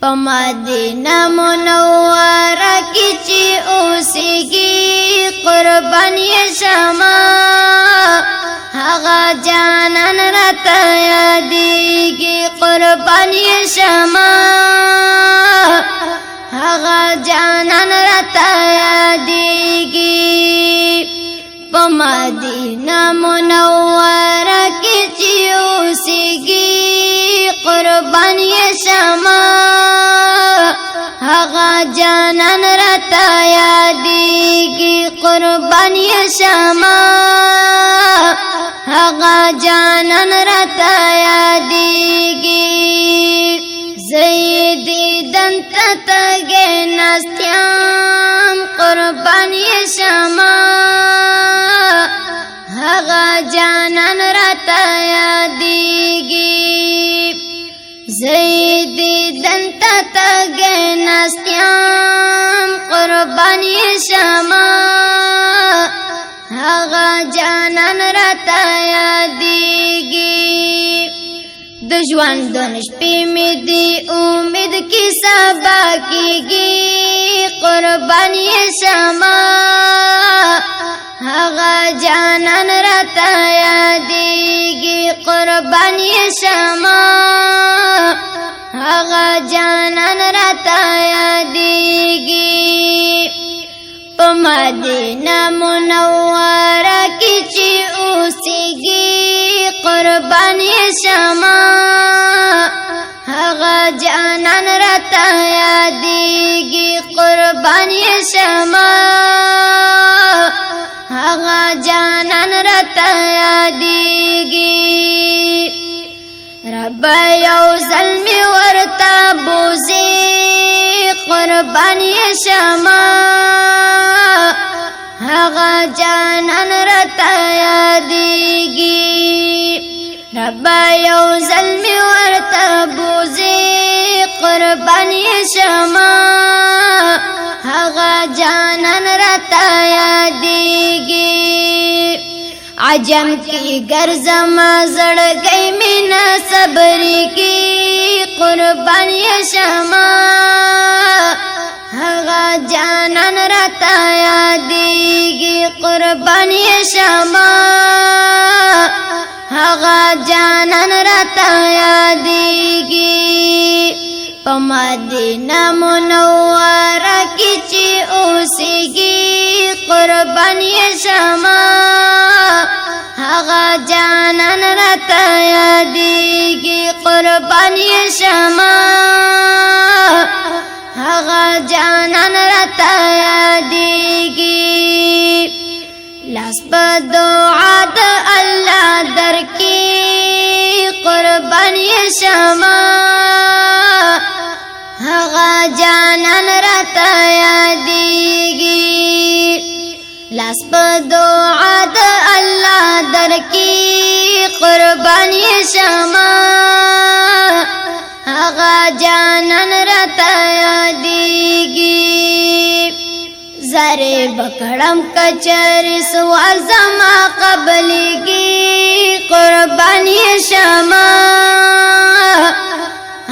په مدینه منوره کې چې اوسېږي قربان یې شمه هغه جانان راته یادېږي قربان یې شمه هغه جانان راته یادېږي په مدینه منوره کې چې اوسېږي قربان یې شمه هغه جانان راته یادېږي قربان یې شمه هغه جانان راته یادېږي زه یې دیدن ته تږی ناست یم قربان یې شمه هغه جانان راته یادېږي زه یې دیدن ته تږی ناست یم قربان یې شمه هغه جانان راته یادېږي د ژوندون شپې مې د امید کې سبا کېږي قربان یې شمه هغه جانان راته یادېږي قربان یې شمه هغه جانان راته یادېږي په مدینه منوره کې چې اوسېږي قربان یې شمه هغه جانان راته یادېږي قربان یې شمه هغه جانان راته یادېږي رب یو ځل مې ورته بوزي قربان یې شمه هغه جانان راته یادېږي رب یو ځل مې ورته بوزي قربان یې شمه هغه جانان راته یادېږي عجم کې ګرځم زړګی مې نه صبرېږي قربان یې شمه هغه جانان راته یادېږي قربان یې شمه هغه جانان راته یادېږي په مدینه منوره کې چې اوسېږي قربان یې شمه هغه جانان راته یادېږي قربان یې شمه هغه جانان راته یادېږي لاس په دعا د الله درکې قربان یې شمه هغه جانان راته یادېږي لاس په دعا د الله درکې قربان یې شمه هغه جانان راته یادېږي زارې بکړم کچرې سوال زما قبلېږي قربان یې شمه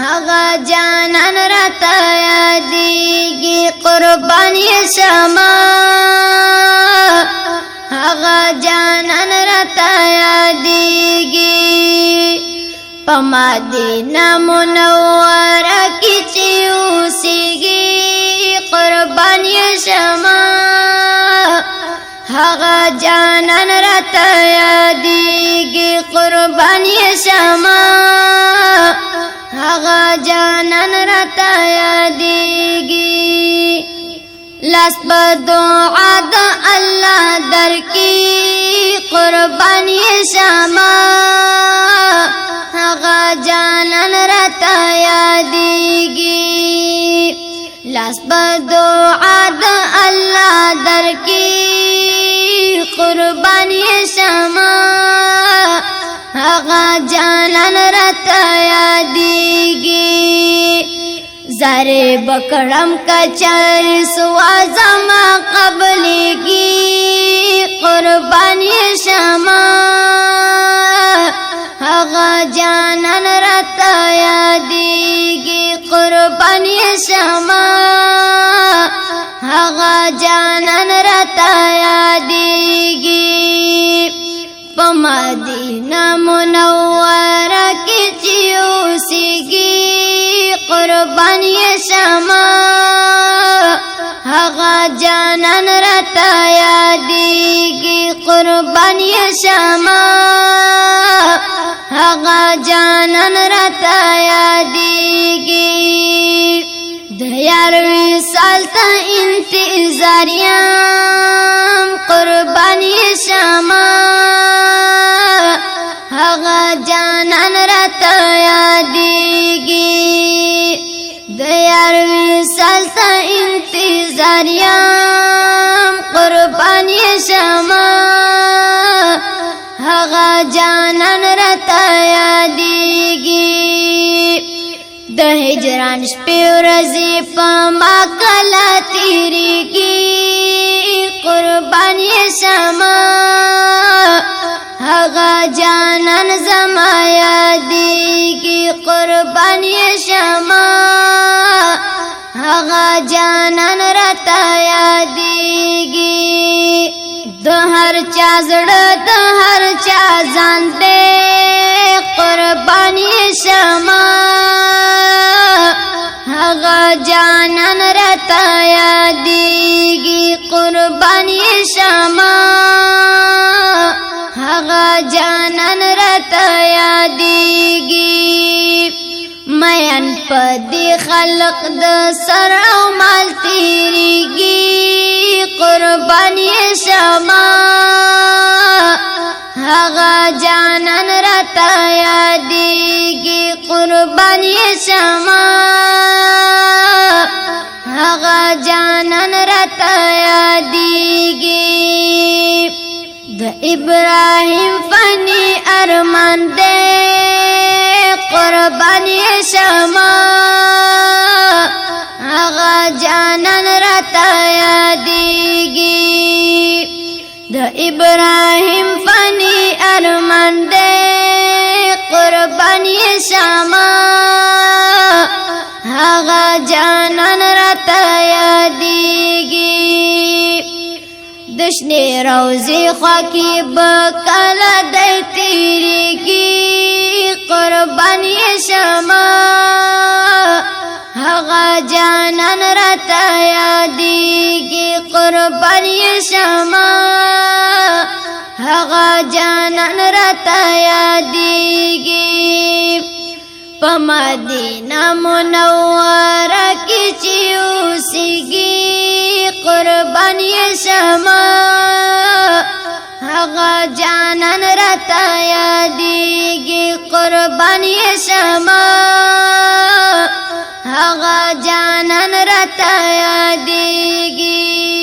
هغه جانان راته یادېږي قربان یې شمه هغه جانان راته یادېږي په مدینه منوره کې چې اوسېږي قربان یې شمه هغه جانان راته یادېږي قربان یې شمه هغه جانان راته یادېږي لاس په دعا د الله درکې قربان یې شمه هغه جانان راته یادېږي لاس په دعا د الله درکې قربان یې شمه هغه جانان راته یادېږي زارې بکړم کچرې سوال زما قبلېږي قربان یې شمه هغه جانان راته یادېږي قربانی شما هغه جانان راته یادېږي په مدینه منوره کې چې اوسېږي قربانی شما هغه جانان راته یادېږي قربانی شما هغه جانان راته یادېږي د یار وصال ته انتظار یم قربانی شما هغه جانان راته یادېږي د یار وصال ته انتظار یم قربانی شما هغه جانان راته یادېږي د هجران شپې ورځې په ما کله تېرېږي قربانی شما هغه جانان زما یادېږي قربانی شما هغه جانان راته یادېږي د هر چا زړه د هر چا ځان دی قربانی شما هغه جانان راته یادېږي قربانی شما هغه جانان راته یادېږي مین په دې خلق د سر او مال تېرېږي قربانی شما هغه جانان راته یادېږي قربانی شما هغه جانان راته یادېږي د ابراهیم فانی ارمان دی قربانی شما هغه جانان راته یادېږي د ابراهیم فانی ارمان دی قربانی شما هغه جانان راته یادېږي د شنې روضې خوا کې به کله دی تېرېږي قربانی شما هغه جانان راته یادېږي قربانی شما هغه جانان راته یادېږي په مدینه منوره کې چې اوسېږي قربانی شما هغه جانان راته یادېږي قربانی شما هغه جانان راته یادېږي